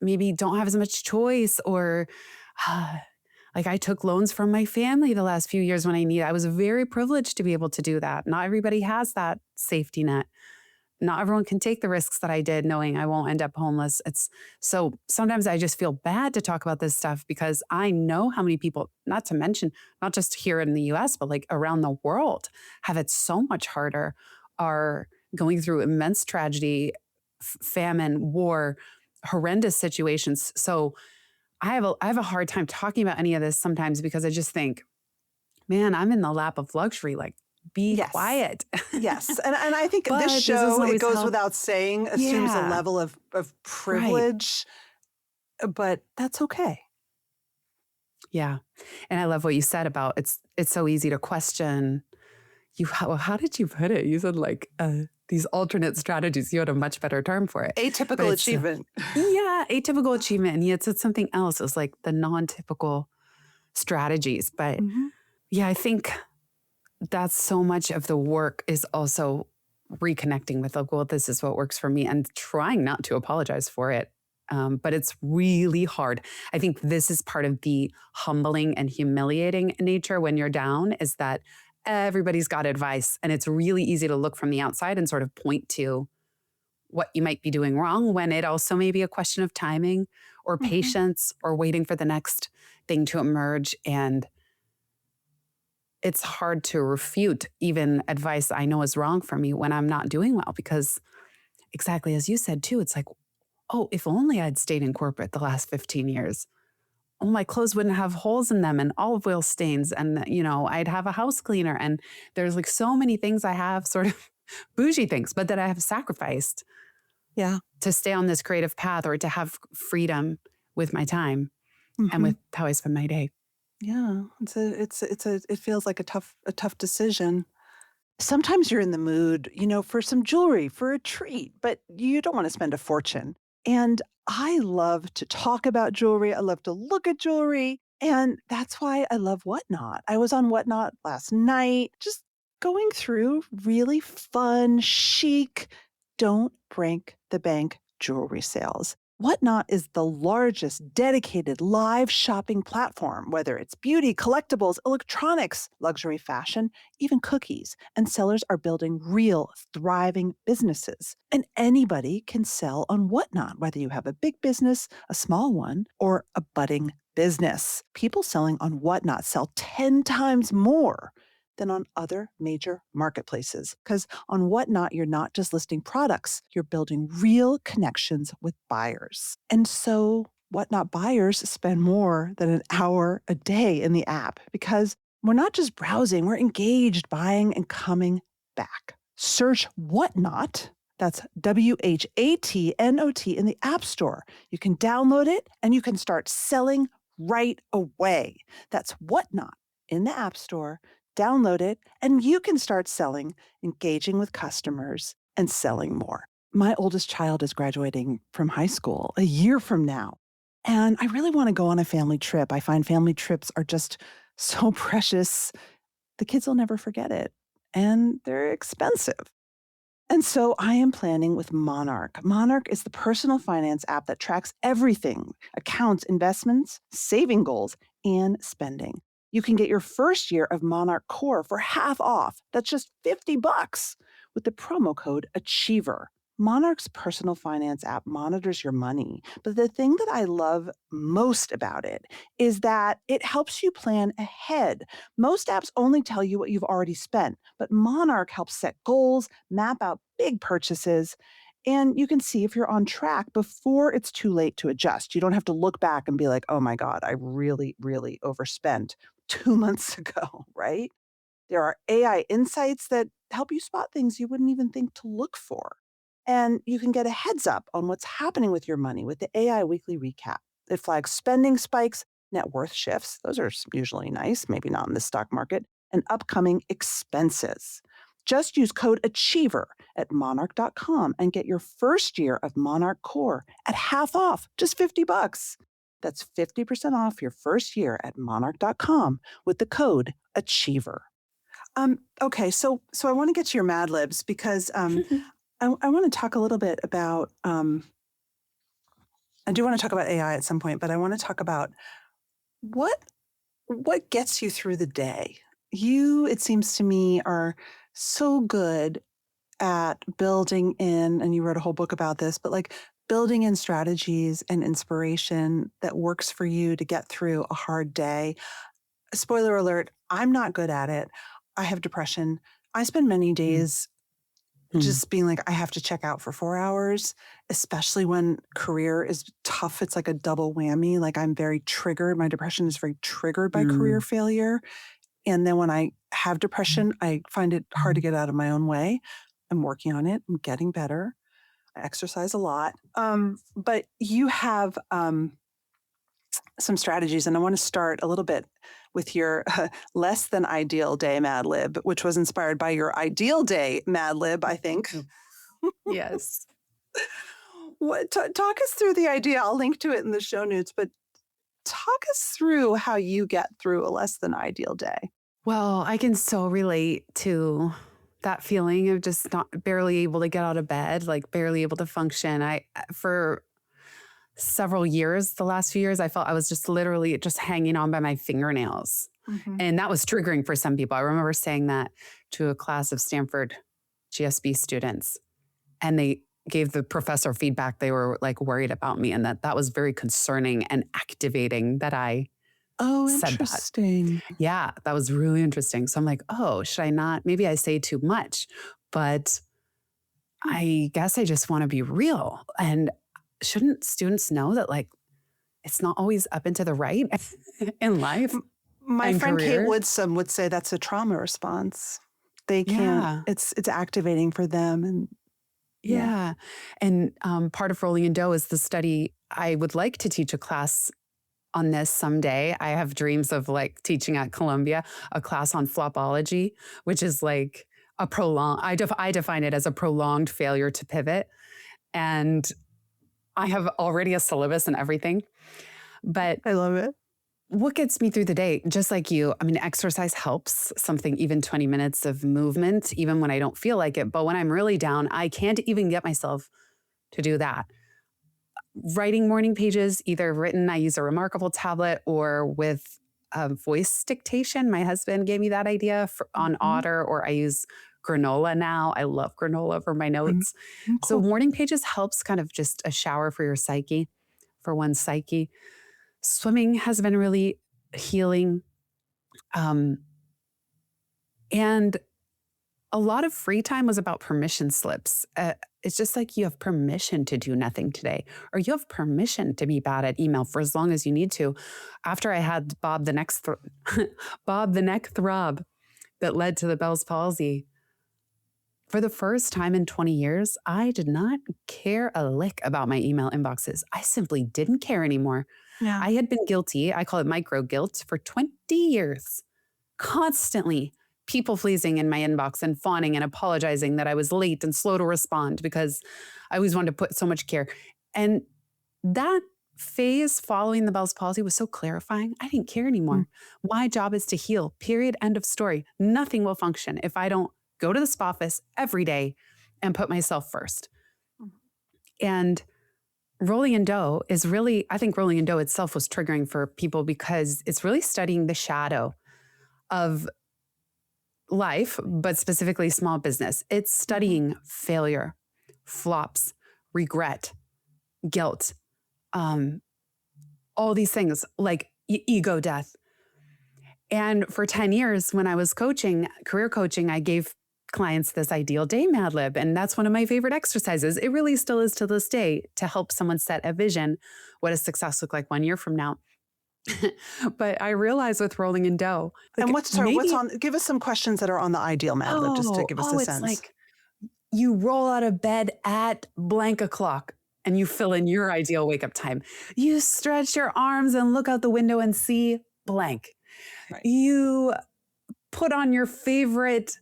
maybe don't have as much choice or like I took loans from my family the last few years when I needed. I was very privileged to be able to do that. Not everybody has that safety net. Not everyone can take the risks that I did knowing I won't end up homeless. So sometimes I just feel bad to talk about this stuff because I know how many people, not to mention, not just here in the US, but like around the world have it so much harder, are going through immense tragedy, famine, war, horrendous situations. So I have a hard time talking about any of this sometimes because I just think, man, I'm in the lap of luxury. Like, be Yes. quiet. Yes. And I think But this this show, doesn't it always goes help. without saying, assumes a Yeah. level of privilege, but that's okay. Yeah. And I love what you said about it's so easy to question you. How did you put it? You said like these alternate strategies. You had a much better term for it. But Atypical it's, achievement. Yeah, atypical achievement. And yet said something else. It was like the non-typical strategies. But yeah, I think that's so much of the work is also reconnecting with like, well, this is what works for me and trying not to apologize for it. But it's really hard. I think this is part of the humbling and humiliating nature when you're down is that everybody's got advice and it's really easy to look from the outside and sort of point to what you might be doing wrong when it also may be a question of timing or patience or waiting for the next thing to emerge. And it's hard to refute even advice I know is wrong for me when I'm not doing well because exactly as you said too, it's like, oh, if only I'd stayed in corporate the last 15 years. Oh, my clothes wouldn't have holes in them and olive oil stains and, you know, I'd have a house cleaner. And there's like so many things I have sort of bougie things, but that I have sacrificed to stay on this creative path or to have freedom with my time and with how I spend my day. Yeah, it feels like a tough decision. Sometimes you're in the mood, for some jewelry, for a treat, but you don't want to spend a fortune. And I love to talk about jewelry. I love to look at jewelry. And that's why I love Whatnot. I was on Whatnot last night, just going through really fun, chic, don't break the bank jewelry sales. Whatnot is the largest dedicated live shopping platform, whether it's beauty, collectibles, electronics, luxury fashion, even cookies. And sellers are building real, thriving businesses. And anybody can sell on Whatnot, whether you have a big business, a small one, or a budding business. People selling on Whatnot sell 10 times more than on other major marketplaces. Because on Whatnot, you're not just listing products, you're building real connections with buyers. And so Whatnot buyers spend more than an hour a day in the app because we're not just browsing, we're engaged, buying, and coming back. Search Whatnot, that's WHATNOT, in the App Store. You can download it and you can start selling right away. That's Whatnot in the App Store. Download it and you can start selling, engaging with customers, and selling more. My oldest child is graduating from high school a year from now. And I really want to go on a family trip. I find family trips are just so precious. The kids will never forget it. And they're expensive. And so I am planning with Monarch. Monarch is the personal finance app that tracks everything: accounts, investments, saving goals, and spending. You can get your first year of Monarch Core for half off. That's just $50 with the promo code Achiever. Monarch's personal finance app monitors your money, but the thing that I love most about it is that it helps you plan ahead. Most apps only tell you what you've already spent, but Monarch helps set goals, map out big purchases, and you can see if you're on track before it's too late to adjust. You don't have to look back and be like, oh my God, I really, really overspent 2 months ago, right? There are AI insights that help you spot things you wouldn't even think to look for. And you can get a heads up on what's happening with your money with the AI weekly recap. It flags spending spikes, net worth shifts. Those are usually nice, maybe not in the stock market, and upcoming expenses. Just use code Achiever at monarch.com and get your first year of Monarch Core at half off, just $50. That's 50% off your first year at monarch.com with the code Achiever. Okay, so I want to get to your Mad Libs because I want to talk a little bit about, I do want to talk about AI at some point, but I want to talk about what gets you through the day. You, it seems to me, are so good at building in, and you wrote a whole book about this, but like building in strategies and inspiration that works for you to get through a hard day. Spoiler alert, I'm not good at it. I have depression. I spend many days just being like, I have to check out for 4 hours, especially when career is tough. It's like a double whammy. Like I'm very triggered. My depression is very triggered by career failure. And then when I have depression, I find it hard to get out of my own way. I'm working on it. I'm getting better. I exercise a lot. But you have some strategies, and I want to start a little bit with your less than ideal day Mad Lib, which was inspired by your ideal day Mad Lib, I think. Yes. Talk us through the idea. I'll link to it in the show notes, but talk us through how you get through a less than ideal day. Well, I can so relate to that feeling of just not barely able to get out of bed, like barely able to function. For several years, the last few years, I felt I was just literally just hanging on by my fingernails. And that was triggering for some people. I remember saying that to a class of Stanford GSB students, and they gave the professor feedback. They were like worried about me, and that was very concerning and activating that I said interesting. that. Yeah, that was really interesting. So I'm like, oh, should I not? Maybe I say too much, but I guess I just want to be real. And shouldn't students know that like it's not always up and to the right in life? My friend career? Kate Woodsome would say that's a trauma response. They can't, it's activating for them. And yeah. And part of Rolling in Dough is the study. I would like to teach a class on this someday. I have dreams of like teaching at Columbia, a class on flopology, which is like a prolonged, I define it as a prolonged failure to pivot. And I have already a syllabus and everything, but I love it. What gets me through the day, just like you, I mean, exercise helps, something, even 20 minutes of movement, even when I don't feel like it. But when I'm really down, I can't even get myself to do that. Writing morning pages, either written, I use a Remarkable tablet, or with voice dictation. My husband gave me that idea on Otter, or I use granola now. I love granola for my notes. Cool. So morning pages helps, kind of just a shower for your psyche, for one's psyche. Swimming has been really healing. And a lot of free time was about permission slips. It's just like you have permission to do nothing today, or you have permission to be bad at email for as long as you need to. After I had Bob the neck throb that led to the Bell's palsy, for the first time in 20 years, I did not care a lick about my email inboxes. I simply didn't care anymore. Yeah. I had been guilty, I call it micro guilt, for 20 years, constantly people pleasing in my inbox and fawning and apologizing that I was late and slow to respond because I always wanted to put so much care. And that phase following the Bell's palsy was so clarifying. I didn't care anymore. My job is to heal, period, end of story. Nothing will function if I don't go to the spa office every day and put myself first. And rolling in dough is really, I think rolling in dough itself was triggering for people because it's really studying the shadow of life, but specifically small business. It's studying failure, flops, regret, guilt, all these things like ego death. And for 10 years, when I was coaching, career coaching, I gave clients this ideal day Mad Lib. And that's one of my favorite exercises. It really still is to this day to help someone set a vision. What does success look like 1 year from now? But I realized with rolling in dough. Like and what's on, give us some questions that are on the ideal Mad Lib just to give us a sense. It's like you roll out of bed at blank o'clock and you fill in your ideal wake up time. You stretch your arms and look out the window and see blank. Right. You put on your favorite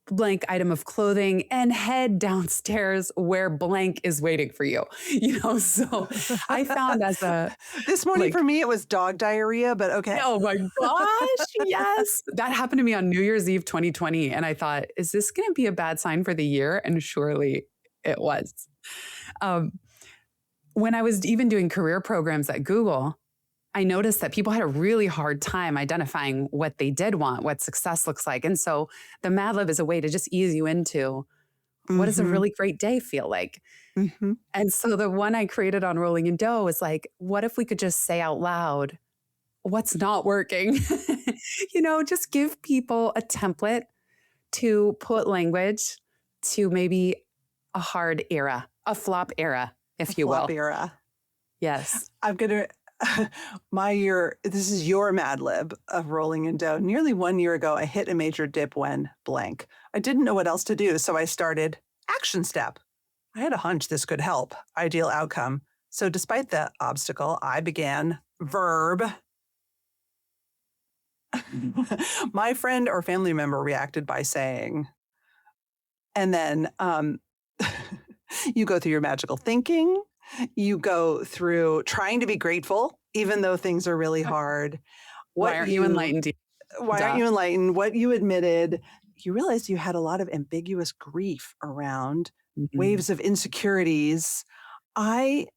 blank item of clothing and head downstairs where blank is waiting for you. So I found this morning for me, it was dog diarrhea, but okay. Oh my gosh. Yes. That happened to me on New Year's Eve, 2020. And I thought, is this going to be a bad sign for the year? And surely it was. When I was even doing career programs at Google, I noticed that people had a really hard time identifying what they did want, what success looks like. And so the Mad Lib is a way to just ease you into what does a really great day feel like? And so the one I created on Rolling in Dough was like, what if we could just say out loud, what's not working? Just give people a template to put language to maybe a hard era, a flop era, if you will. Flop era. Yes. I'm going to... this is your Mad Lib of rolling in dough. Nearly 1 year ago, I hit a major dip when blank. I didn't know what else to do, so I started action step. I had a hunch this could help. Ideal outcome. So despite the obstacle, I began verb. My friend or family member reacted by saying, and then you go through your magical thinking. You go through trying to be grateful, even though things are really hard. Why aren't you enlightened? Why aren't you enlightened? What you admitted, you realized you had a lot of ambiguous grief around waves of insecurities. I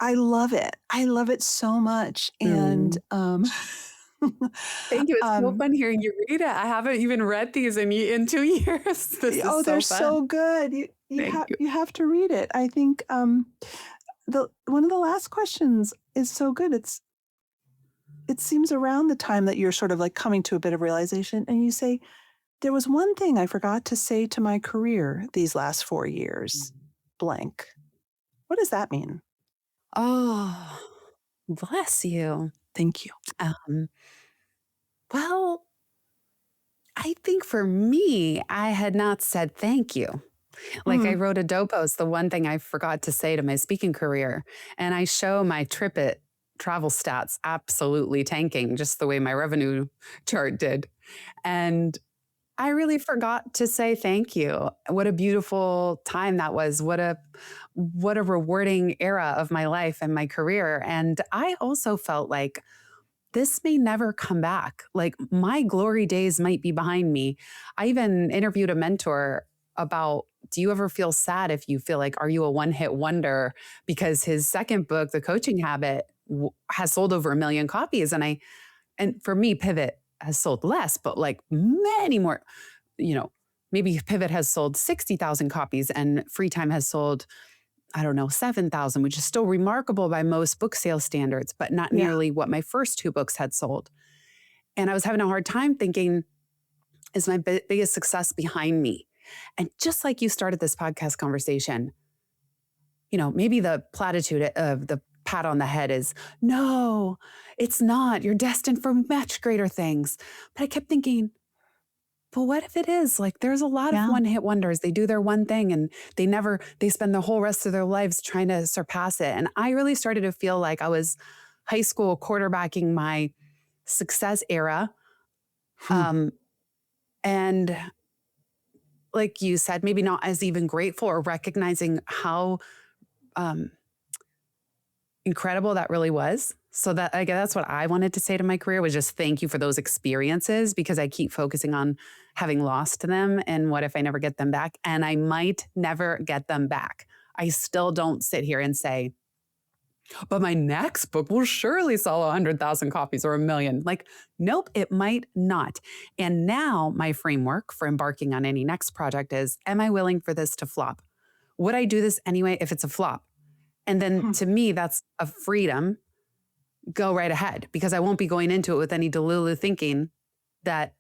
love it. I love it so much. And thank you. It's so fun hearing you read it. I haven't even read these in 2 years. They're so good. You have to read it. I think one of the last questions is so good. It seems around the time that you're sort of like coming to a bit of realization, and you say, there was one thing I forgot to say to my career these last 4 years, blank. What does that mean? Oh, bless you. Thank you. Well, I think for me, I had not said thank you. Like I wrote a dough post, the one thing I forgot to say to my speaking career, and I show my TripIt travel stats absolutely tanking, just the way my revenue chart did. And I really forgot to say thank you. What a beautiful time that was. What a rewarding era of my life and my career. And I also felt like this may never come back. Like my glory days might be behind me. I even interviewed a mentor about, do you ever feel sad if you feel like, are you a one-hit wonder? Because his second book, The Coaching Habit, has sold over 1 million copies. And for me, Pivot has sold less, but like many more, maybe Pivot has sold 60,000 copies and Free Time has sold, 7,000, which is still remarkable by most book sales standards, but not nearly what my first 2 books had sold. And I was having a hard time thinking, is my biggest success behind me. And just like you started this podcast conversation, maybe the platitude of the pat on the head is, no, it's not. You're destined for much greater things. But I kept thinking, but what if it is? Like, there's a lot of one-hit wonders. They do their one thing and they spend the whole rest of their lives trying to surpass it. And I really started to feel like I was high school quarterbacking my success era. And like you said, maybe not as even grateful or recognizing how incredible that really was. So that, I guess that's what I wanted to say to my career, was just thank you for those experiences, because I keep focusing on having lost them and what if I never get them back? And I might never get them back. I still don't sit here and say, but my next book will surely sell 100,000 copies or 1 million. Like, nope, it might not. And now my framework for embarking on any next project is, am I willing for this to flop? Would I do this anyway if it's a flop? And then to me, that's a freedom. Go right ahead, because I won't be going into it with any delulu thinking that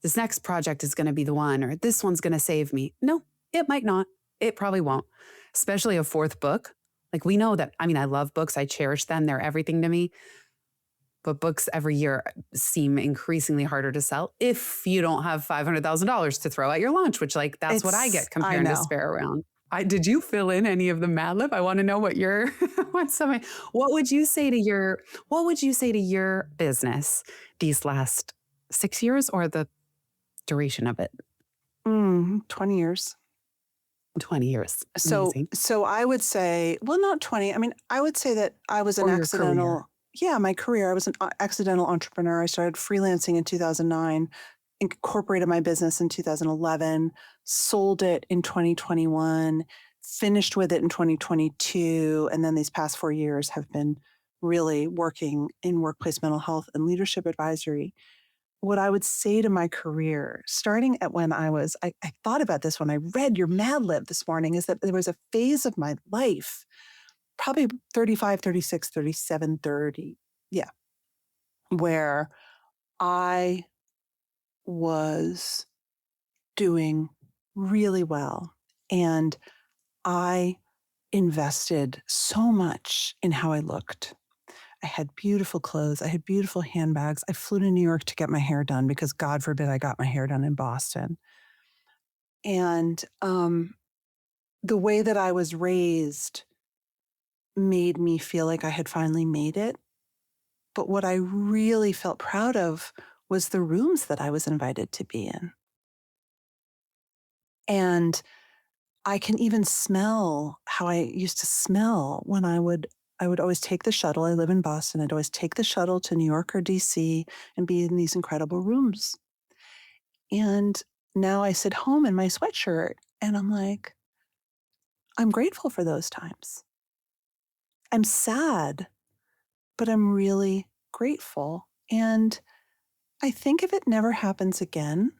this next project is going to be the one, or this one's going to save me. No, it might not. It probably won't, especially a fourth book. Like, we know that, I love books. I cherish them. They're everything to me. But books every year seem increasingly harder to sell if you don't have $500,000 to throw at your launch, which that's what I get compared to spare around. Did you fill in any of the Mad Lib? I want to know what what would you say to your business these last 6 years, or the duration of it? 20 years. 20 years. So I would say, well, not 20. I would say that I was an accidental, my career. I was an accidental entrepreneur. I started freelancing in 2009, incorporated my business in 2011, sold it in 2021, finished with it in 2022. And then these past 4 years have been really working in workplace mental health and leadership advisory. What I would say to my career, starting at when I thought about this when I read your Mad Lib this morning, is that there was a phase of my life, probably 35, 36, 37, 30, where I was doing really well. And I invested so much in how I looked. I had beautiful clothes. I had beautiful handbags. I flew to New York to get my hair done because, God forbid, I got my hair done in Boston. And the way that I was raised made me feel like I had finally made it. But what I really felt proud of was the rooms that I was invited to be in. And I can even smell how I used to smell when I would always take the shuttle. I live in Boston. I'd always take the shuttle to New York or DC and be in these incredible rooms. And now I sit home in my sweatshirt and I'm like, I'm grateful for those times. I'm sad, but I'm really grateful. And I think if it never happens again,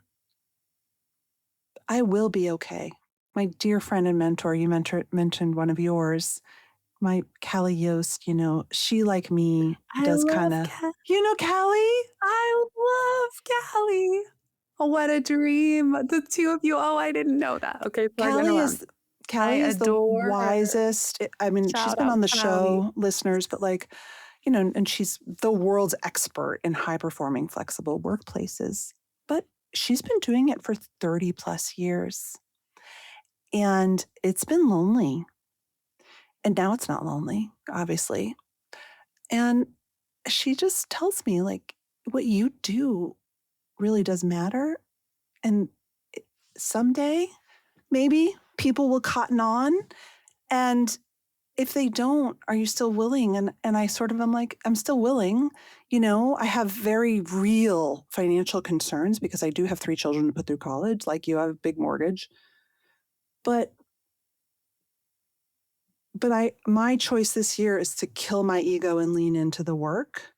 I will be okay. My dear friend and mentor, you mentioned one of yours, my Callie Yost, she, like me, does kind of, Callie? I love Callie. Oh, what a dream. The two of you. Oh, I didn't know that. Okay. Callie is the wisest. She's been on the show, listeners, but and she's the world's expert in high-performing, flexible workplaces. But she's been doing it for 30 plus years. And it's been lonely. And now it's not lonely, obviously. And she just tells me, what you do really does matter. And someday, maybe people will cotton on. And if they don't, are you still willing? And I sort of am like, I'm still willing. I have very real financial concerns because I do have 3 children to put through college. Like you have a big mortgage. But my choice this year is to kill my ego and lean into the work.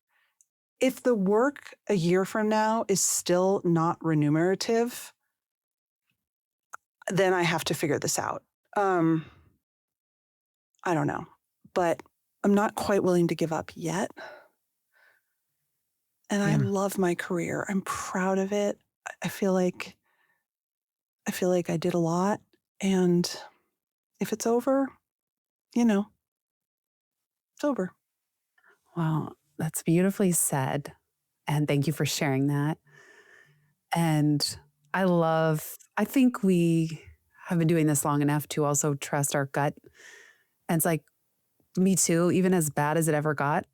If the work a year from now is still not remunerative, then I have to figure this out. I don't know, but I'm not quite willing to give up yet. And I love my career. I'm proud of it. I feel like I did a lot, and if it's over, you know, it's over. Wow, that's beautifully said. And thank you for sharing that. And I think we have been doing this long enough to also trust our gut. And it's like, me too, even as bad as it ever got,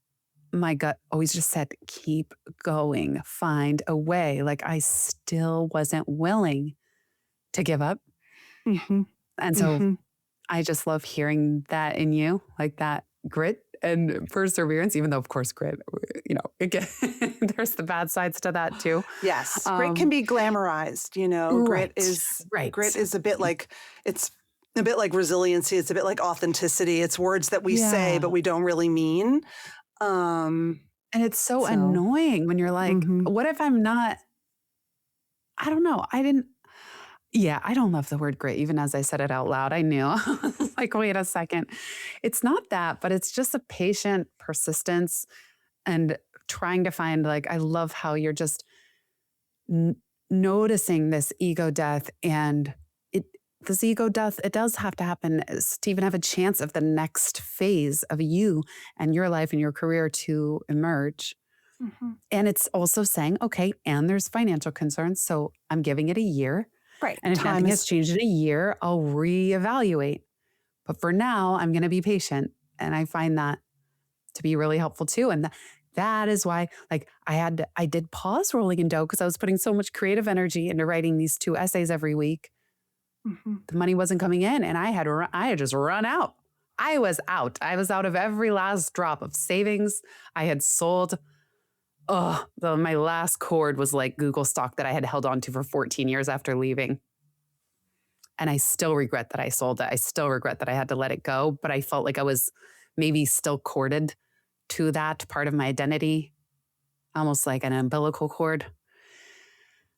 my gut always just said, keep going, find a way. Like I still wasn't willing to give up. Mhm. And so Mhm. I just love hearing that in you, like that grit and perseverance, even though, of course, grit, again, there's the bad sides to that too. Yes, grit can Um, be glamorized, you know. right, Grit right. is a bit like it's a bit like resiliency, it's a bit like authenticity. It's words that we say but Yeah. we don't really mean. Um And it's so so annoying when you're like, mhm. what if I'm not, I don't know. Yeah, I don't love the word grit, even as I said it out loud. I knew. Like, wait a second. It's not that, but it's just a patient persistence and trying to find, like, I love how you're just n- noticing this ego death and it, this ego death, it does have to happen to even have a chance of the next phase of you and your life and your career to emerge. Mhm. And it's also saying, okay, and there's financial concerns. So I'm giving it a year. Right. And if Time nothing is has changed in a year, I'll reevaluate. But for now, I'm going to be patient. And I find that to be really helpful too. And that is why, like, I did pause rolling in dough because I was putting so much creative energy into writing these 2 essays every week. mhm. The money wasn't coming in, and I had just run out. I was out. I was out of every last drop of savings. I had sold. Oh, my last cord was like Google stock that I had held on to for 14 years after leaving. And I still regret that I sold it. I still regret that I had to let it go, but I felt like I was maybe still corded to that part of my identity, almost like an umbilical cord.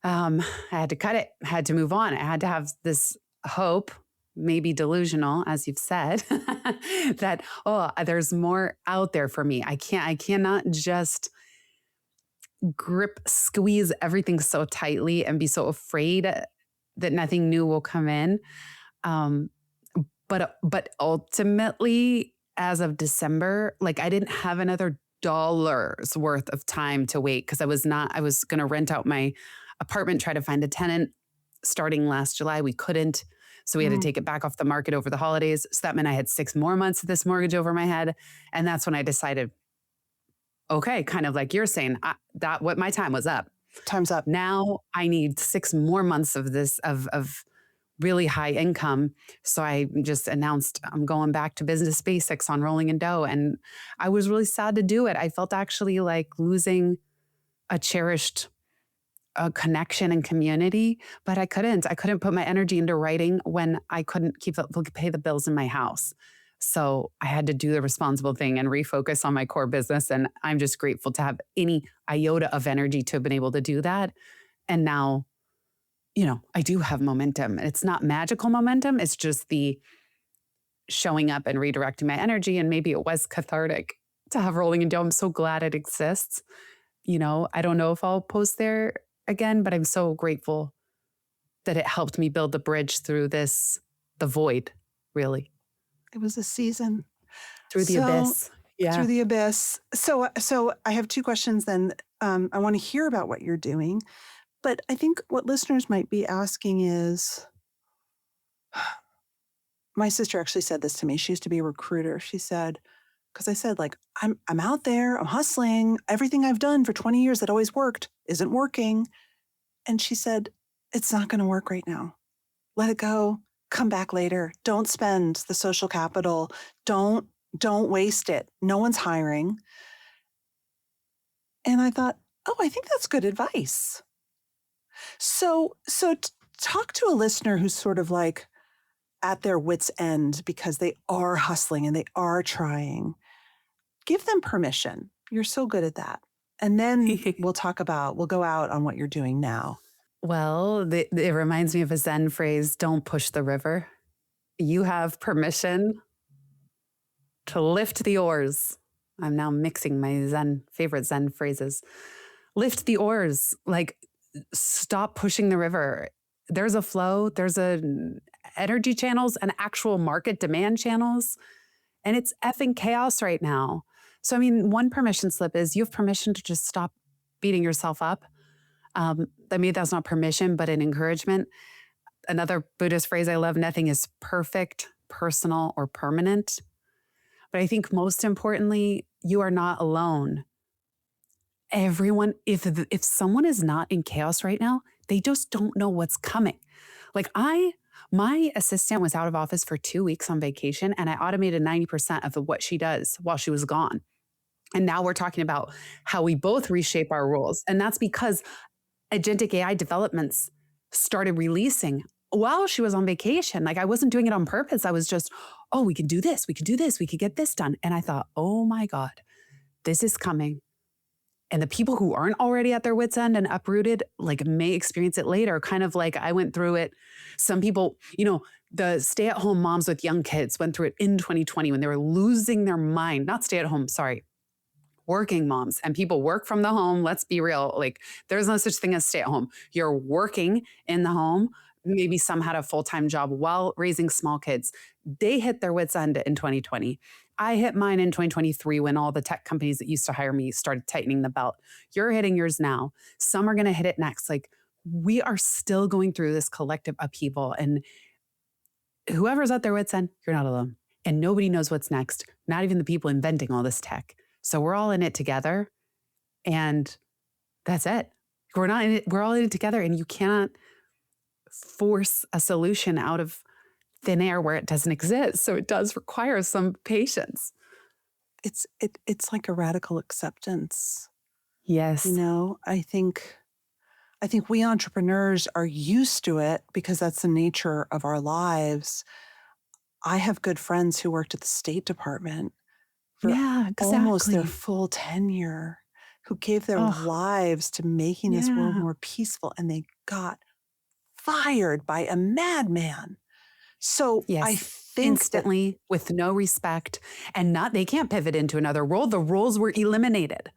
I had to cut it, I had to move on. I had to have this hope, maybe delusional, as you've said, that, oh, there's more out there for me. I cannot just squeeze everything so tightly and be so afraid that nothing new will come in. Um, but ultimately, as of December, like I didn't have another dollar's worth of time to wait because I was going to rent out my apartment, try to find a tenant starting last July. We couldn't. So we had to Mm. take it back off the market over the holidays. So that meant I had 6 more months of this mortgage over my head. And that's when I decided, okay, kind of like you're saying, that what my time was up. Time's up. Now I need 6 more months of this of really high income. So I just announced I'm going back to business basics on rolling in dough. And I was really sad to do it. I felt actually like losing a cherished connection and community, but I couldn't. I couldn't put my energy into writing when I couldn't pay the bills in my house. So I had to do the responsible thing and refocus on my core business. And I'm just grateful to have any iota of energy to have been able to do that. And now, I do have momentum. It's not magical momentum. It's just the showing up and redirecting my energy. And maybe it was cathartic to have rolling in dough. I'm so glad it exists. I don't know if I'll post there again, but I'm so grateful that it helped me build the bridge through the void, really, It was a season. through the So abyss. through Yeah. the abyss. So I have two questions then. I want to hear about what you're doing, but I think what listeners might be asking is, my sister actually said this to me. She used to be a recruiter. She said, because I said, like, I'm out there, I'm hustling. Everything I've done for 20 years that always worked isn't working. And she said, it's not going to work right now. Let it go. Come back later. Don't spend the social capital. Don't don't waste it. No one's hiring. And I thought, oh, I think that's good advice. So talk to a listener who's sort of like at their wits' end because they are hustling and they are trying. Give them permission. You're so good at that. And then we'll go out on what you're doing now. Well, it reminds me of a Zen phrase, don't push the river. You have permission to lift the oars. I'm now mixing my favorite Zen phrases. Lift the oars. Like, stop pushing the river. There's a flow, there's energy channels and actual market demand channels, and it's effing chaos right now. So, I mean, one permission slip is you have permission to just stop beating yourself up. Maybe that's not permission, but an encouragement. Another Buddhist phrase I love, nothing is perfect, personal, or permanent. But I think most importantly, you are not alone. Everyone, if someone is not in chaos right now, they just don't know what's coming. Like my assistant was out of office for 2 weeks on vacation, and I automated 90% of what she does while she was gone. And now we're talking about how we both reshape our roles. And that's because agentic AI developments started releasing while she was on vacation. Like I wasn't doing it on purpose. I was just, oh, we can do this. We can do this. We could get this done. And I thought, oh my God, this is coming. And the people who aren't already at their wits' end and uprooted, like may experience it later, kind of like I went through it. Some people, the stay-at-home moms with young kids went through it in 2020 when they were losing their mind. Not stay-at-home, sorry. Working moms, and people work from the home. Let's be real. Like there's no such thing as stay-at-home. You're working in the home. Maybe some had a full-time job while raising small kids. They hit their wits' end in 2020. I hit mine in 2023 when all the tech companies that used to hire me started tightening the belt. You're hitting yours now. Some are going to hit it next. Like we are still going through this collective upheaval, and whoever's at their wits' end, you're not alone. And nobody knows what's next. Not even the people inventing all this tech. So we're all in it together, and that's it. We're not in it. We're all in it together, and you cannot force a solution out of thin air where it doesn't exist. So it does require some patience. It's like a radical acceptance. Yes. I think we entrepreneurs are used to it because that's the nature of our lives. I have good friends who worked at the State Department for almost their full tenure, who gave their lives to making this world more peaceful, and they got fired by a madman. So yes. I think instantly with no respect, and they can't pivot into another role. The roles were eliminated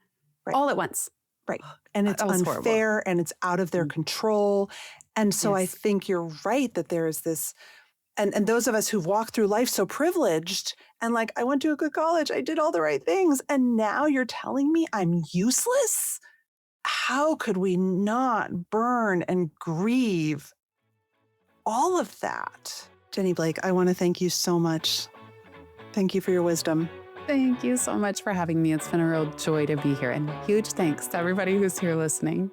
all at once. Right. And it's unfair horrible. And it's out of their control. And so I think you're right that there is this, and those of us who've walked through life so privileged and like, I went to a good college, I did all the right things, and now you're telling me I'm useless? How could we not burn and grieve all of that? Jenny Blake, I want to thank you so much. Thank you for your wisdom. Thank you so much for having me. It's been a real joy to be here. And huge thanks to everybody who's here listening.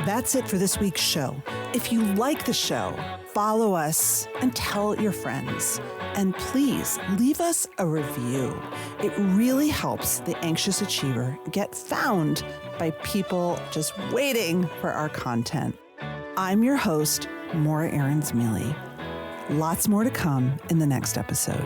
That's it for this week's show. If you like the show, follow us and tell your friends. And please leave us a review. It really helps the Anxious Achiever get found by people just waiting for our content. I'm your host, Maura Aarons-Mele. Lots more to come in the next episode.